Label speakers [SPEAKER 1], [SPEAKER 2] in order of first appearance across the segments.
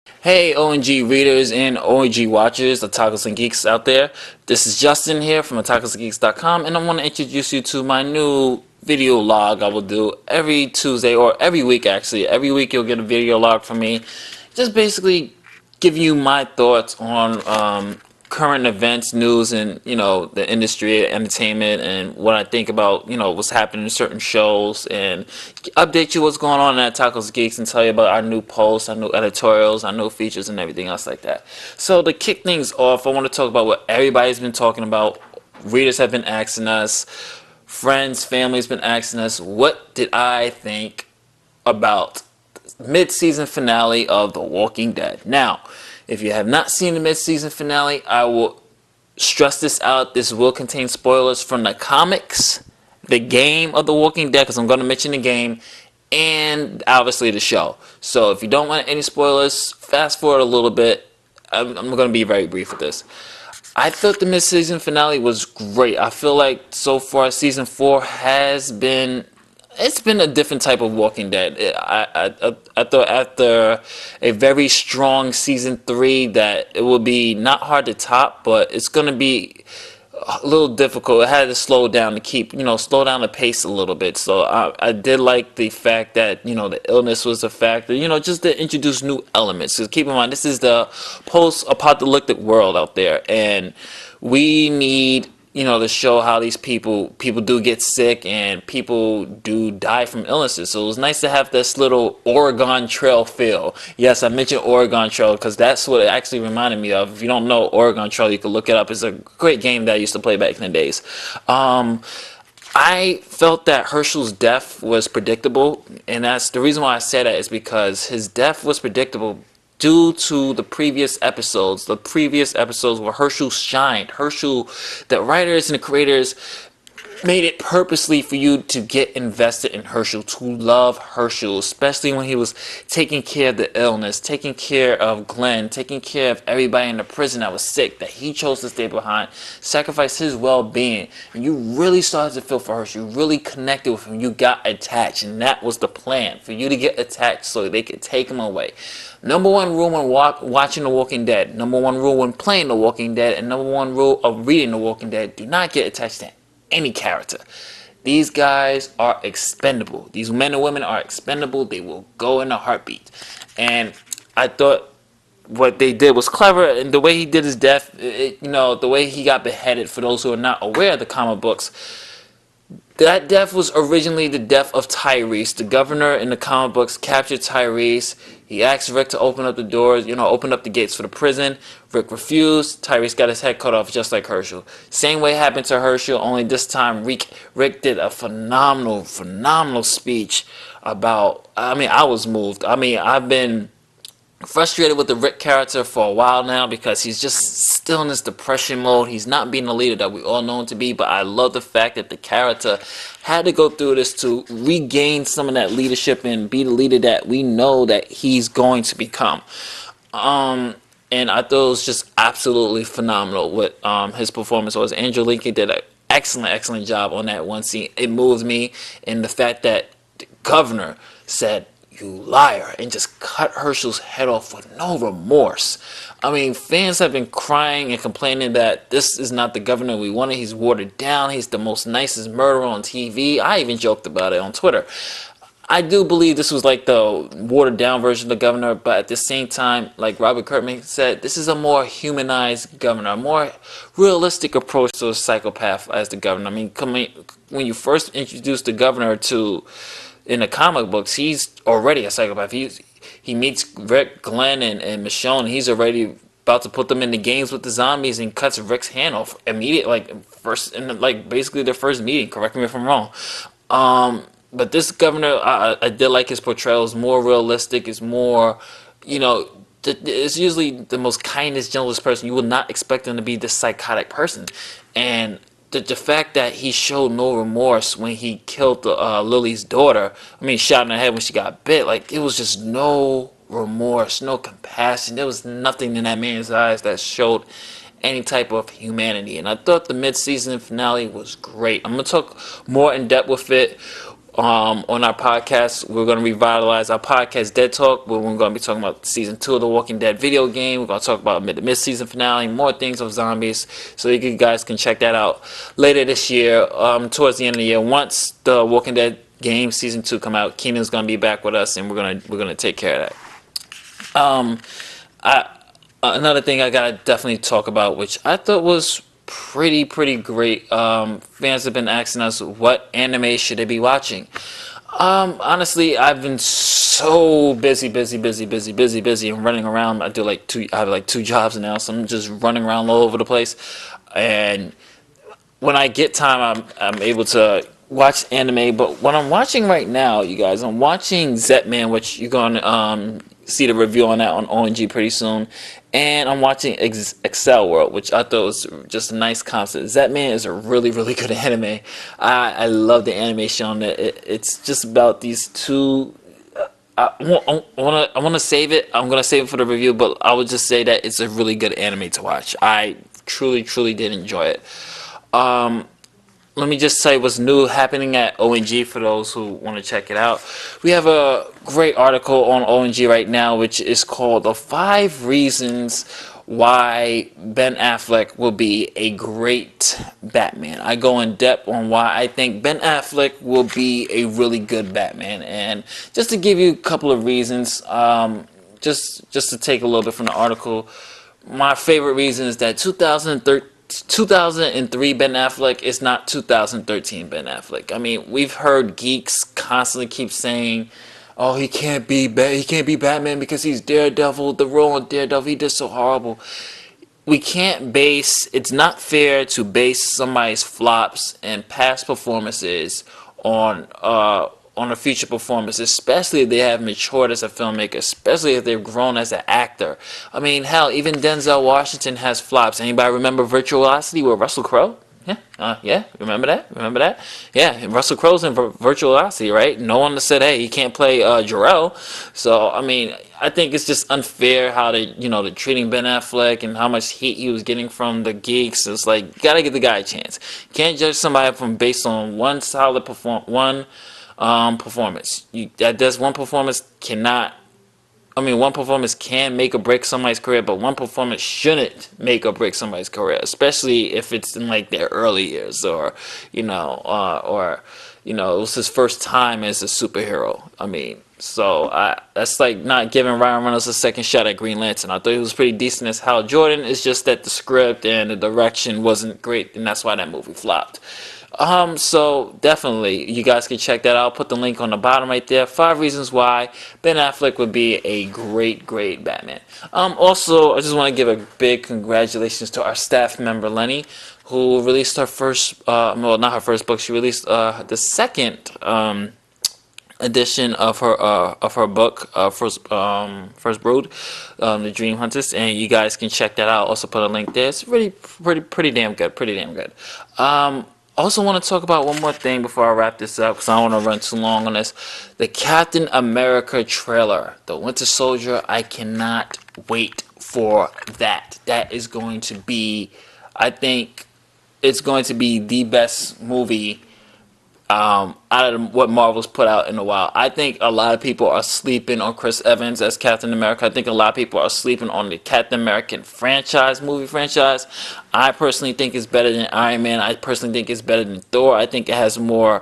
[SPEAKER 1] Hey ONG readers and ONG watchers, Otakus and Geeks out there. This is Justin here from otakusandgeeks.com, and I want to introduce you to my new video log I will do every Tuesday, or every week actually. Every week you'll get a video log from me. Just basically give you my thoughts on current events, news, and the industry, entertainment, and what I think about what's happening in certain shows, and update you what's going on at Tacos Geeks, and tell you about our new posts, our new editorials, our new features, and everything else like that. So to kick things off, I want to talk about what everybody's been talking about. Readers have been asking us, friends, family's been asking us, what did I think about mid-season finale of The Walking Dead? Now, if you have not seen the mid-season finale, I will stress this out. This will contain spoilers from the comics, the game of The Walking Dead, because I'm going to mention the game, and obviously the show. So if you don't want any spoilers, fast forward a little bit. I'm going to be very brief with this. I thought the mid-season finale was great. I feel like so far season 4 has been, it's been a different type of Walking Dead. I thought after a very strong season 3 that it will be not hard to top, but it's going to be a little difficult. It had to slow down to keep, slow down the pace a little bit. So I did like the fact that, the illness was a factor, just to introduce new elements. Because keep in mind, this is the post-apocalyptic world out there, and we need to show how these people do get sick and people do die from illnesses. So it was nice to have this little Oregon Trail feel. Yes, I mentioned Oregon Trail because that's what it actually reminded me of. If you don't know Oregon Trail, you can look it up. It's a great game that I used to play back in the days. I felt that Hershel's death was predictable, and that's the reason why I say that is because his death was predictable due to the previous episodes where Hershel shined. Hershel, the writers and the creators made it purposely for you to get invested in Hershel, to love Hershel, especially when he was taking care of the illness, taking care of Glenn, taking care of everybody in the prison that was sick, that he chose to stay behind, sacrifice his well-being. And you really started to feel for Hershel. You really connected with him. You got attached, and that was the plan, for you to get attached so they could take him away. Number one rule when watching The Walking Dead, number one rule when playing The Walking Dead, and number one rule of reading The Walking Dead, do not get attached to any character. These guys are expendable. These men and women are expendable. They will go in a heartbeat. And I thought what they did was clever, and the way he did his death, the way he got beheaded, for those who are not aware of the comic books, that death was originally the death of Tyrese. The governor in the comic books captured Tyrese. He asked Rick to open up the doors, open up the gates for the prison. Rick refused. Tyrese got his head cut off just like Hershel. Same way happened to Hershel, only this time Rick did a phenomenal speech about, I was moved. I've been frustrated with the Rick character for a while now because he's just still in this depression mode. He's not being the leader that we all know him to be, but I love the fact that the character had to go through this to regain some of that leadership and be the leader that we know that he's going to become. And I thought it was just absolutely phenomenal what his performance was. Andrew Lincoln did an excellent job on that one scene. It moved me, and the fact that the governor said, "You liar," and just cut Hershel's head off with no remorse. Fans have been crying and complaining that this is not the governor we wanted. He's watered down. He's the most nicest murderer on TV. I even joked about it on Twitter. I do believe this was like the watered down version of the governor, but at the same time, like Robert Kirkman said, this is a more humanized governor, a more realistic approach to a psychopath as the governor. When you first introduce the governor in the comic books, he's already a psychopath. He meets Rick, Glenn, and Michonne, and he's already about to put them in the games with the zombies and cuts Rick's hand off immediately, basically their first meeting. Correct me if I'm wrong. But this governor, I did like his portrayal. It's more realistic. It's more, it's usually the most kindest, gentlest person. You would not expect him to be this psychotic person. And the fact that he showed no remorse when he killed Lily's daughter, shot in the head when she got bit, it was just no remorse, no compassion. There was nothing in that man's eyes that showed any type of humanity. And I thought the mid-season finale was great. I'm going to talk more in depth with it On our podcast, we're going to revitalize our podcast, Dead Talk, where we're going to be talking about season 2 of the Walking Dead video game. We're going to talk about the mid-season finale, more things of zombies, so you guys can check that out later this year, towards the end of the year. Once the Walking Dead game season 2 come out, Keenan's going to be back with us, and we're gonna take care of that. Another thing I gotta definitely talk about, which I thought was pretty great. Fans have been asking us what anime should they be watching. Honestly, I've been so busy and running around. I have like 2 jobs now, so I'm just running around all over the place. And when I get time, I'm able to watch anime. But what I'm watching right now, you guys, I'm watching Zetman, which you're gonna see the review on that on ONG pretty soon. And I'm watching Excel World, which I thought was just a nice concept. Zetman is a really good anime. I love the animation on it. It's just about these two. I want to save it. I'm gonna save it for the review, but I would just say that it's a really good anime to watch. I truly did enjoy it. Let me just say what's new happening at ONG for those who want to check it out. We have a great article on ONG right now, which is called The 5 Reasons Why Ben Affleck Will Be a Great Batman. I go in depth on why I think Ben Affleck will be a really good Batman. And just to give you a couple of reasons, just to take a little bit from the article, my favorite reason is that 2003 Ben Affleck is not 2013 Ben Affleck. I mean, we've heard geeks constantly keep saying, "Oh, he can't be Batman because he's Daredevil. The role on Daredevil, he did so horrible." It's not fair to base somebody's flops and past performances on a future performance, especially if they have matured as a filmmaker, especially if they've grown as an actor. I mean, hell, even Denzel Washington has flops. Anybody remember Virtuosity with Russell Crowe? Yeah, remember that? Yeah, and Russell Crowe's in Virtuosity, right? No one said, hey, he can't play Jor-El. So, I mean, I think it's just unfair how they're treating Ben Affleck and how much heat he was getting from the geeks. It's like, you gotta give the guy a chance. You can't judge somebody based on one solid performance. One performance can make or break somebody's career, but one performance shouldn't make or break somebody's career, especially if it's in like their early years, or it was his first time as a superhero. I mean, so that's like not giving Ryan Reynolds a second shot at Green Lantern. I thought he was pretty decent as Hal Jordan. It's just that the script and the direction wasn't great, and that's why that movie flopped. So definitely, you guys can check that out. I'll put the link on the bottom right there. 5 reasons why Ben Affleck would be a great Batman. Also, I just want to give a big congratulations to our staff member Lenny, who released her first, well, not her first book. She released the second edition of her book, First Brood, The Dream Hunters, and you guys can check that out. Also put a link there. It's really pretty damn good. Also want to talk about one more thing before I wrap this up, because I don't want to run too long on this. The Captain America trailer, The Winter Soldier. I cannot wait for that. That is going to be, I think, it's going to be the best movie out of what Marvel's put out in a while. I think a lot of people are sleeping on Chris Evans as Captain America. I think a lot of people are sleeping on the Captain American movie franchise. I personally think it's better than Iron Man. I personally think it's better than Thor. I think it has more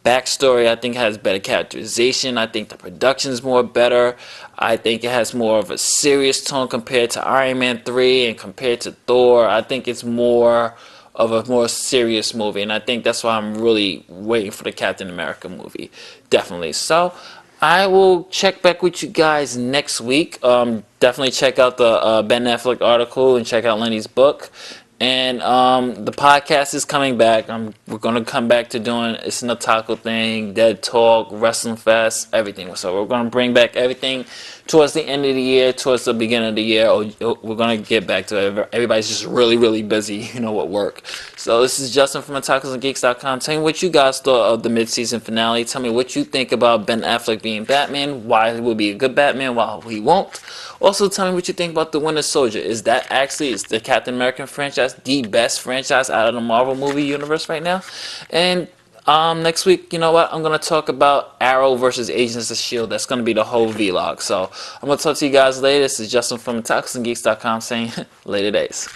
[SPEAKER 1] backstory. I think it has better characterization. I think the production is better. I think it has more of a serious tone compared to Iron Man 3 and compared to Thor. I think it's more of a more serious movie, and I think that's why I'm really waiting for the Captain America movie. Definitely. So I will check back with you guys next week. Definitely check out the Ben Affleck article and check out Lenny's book. And the podcast is coming back. We're going to come back to doing It's an Otaku Thing, Dead Talk, Wrestling Fest, everything. So we're going to bring back everything towards the end of the year, towards the beginning of the year. We're going to get back to it. Everybody's just really busy, with work. So this is Justin from OtakusandGeeks.com. Tell me what you guys thought of the mid-season finale. Tell me what you think about Ben Affleck being Batman, why he will be a good Batman, why he won't. Also, tell me what you think about The Winter Soldier. Is the Captain American franchise the best franchise out of the Marvel movie universe right now? And Next week, you know what? I'm gonna talk about Arrow versus Agents of Shield. That's gonna be the whole vlog. So I'm gonna talk to you guys later. This is Justin from ToxicGeeks.com saying later days.